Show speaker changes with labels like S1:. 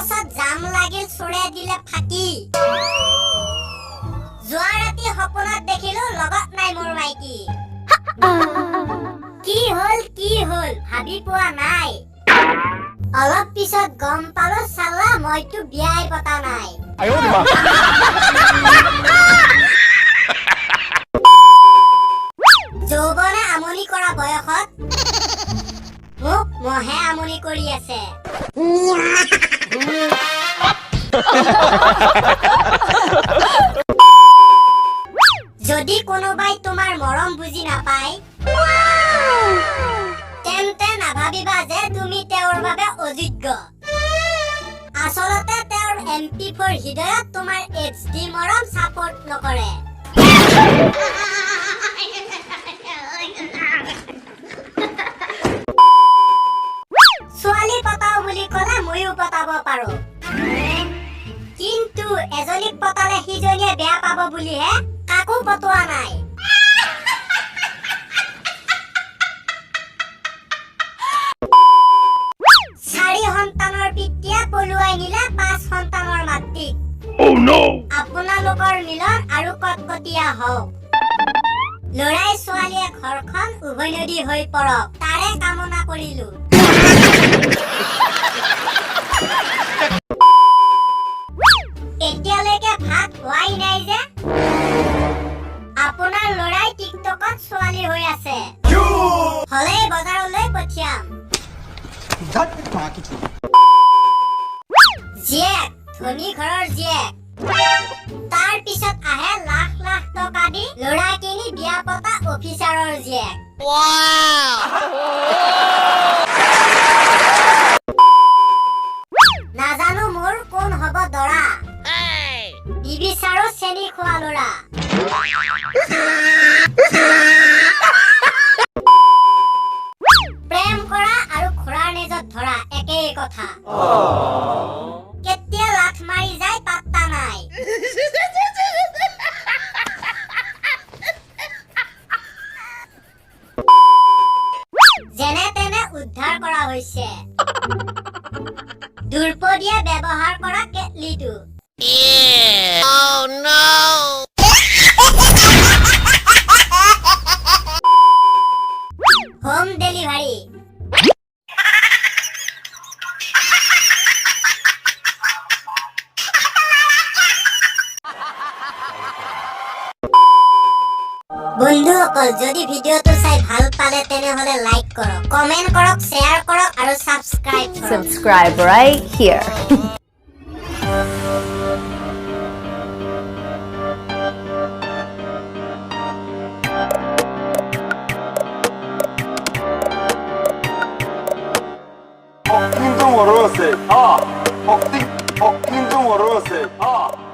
S1: বাছত জাম লাগিল চুৰে দিলে ফাঁকি যোৱা ৰাতি সপোনত দেখিলো লগত নাই মোৰ মাইকী কি হল ভাবি পোৱা নাই অলপ পিছত গম পালো চালা মইতো বিয়াই পতা নাই যৌৱনে আমনি কৰা বয়সত মোক মহে আমনি কৰি আছে যদি কোনোবাই তোমাৰ মৰম বুজি নাপায় তেন্তে নাভাবিবা যে তুমি তেওঁৰ বাবে অযোগ্য আচলতে তেওঁৰ MP4 হৃদয়ত তোমাৰ HD মৰম সাপোৰ্ট নকৰে ছোৱালী পতাও বুলি ক'লে ময়ো পতাব পাৰো কিন্তু এজনীক পতালে সিজনীয়ে বেয়া পাব বুলিহে কাকো পতোৱা নাই চাৰি সন্তানৰ পিতৃয়ে পলুৱাই নিলে 5 সন্তানৰ মাতৃক আপোনালোকৰ মিলন আৰু কটকটীয়া হওক লৰাই ছোৱালীয়ে ঘৰখন উভৈনদী হৈ পৰক তাৰে কামনা কৰিলো এতিয়ালৈকে ভাত হোৱাই নাই যে আপোনাৰ লৰাই টিকটকত ছোৱালী হৈ আছে হলে বজাৰলৈ পঠিয়াম জীয়েক ধনী ঘৰৰ জীয়েক তাৰ পিছত আহে লাখ লাখ টকা দি লৰা কিনি বিয়া পতা অফিচাৰৰ জীয়েক নাজানো মোৰ কোন হব দৰা নিবিচাৰো চেনি খোৱা লৰা প্ৰেম কৰা আৰু ঘোঁৰাৰ নেজত ধৰা একেই কথা কেতিয়া লাথ মাৰি যায় পাত্তা নাই যেনে তেনে উদ্ধাৰ কৰা হৈছে দুৰ্পদীয়ে ব্যৱহাৰ কৰা কেটলিটো হোম ডেলিভাৰী বন্ধুসকল যদি ভিডিওটো চাই ভাল পালে তেনেহলে লাইক কৰক কমেন্ট কৰক শ্বেয়াৰ কৰক আৰু
S2: subscribe right here
S3: 좀 어려웠어요. 좀 어려웠어요.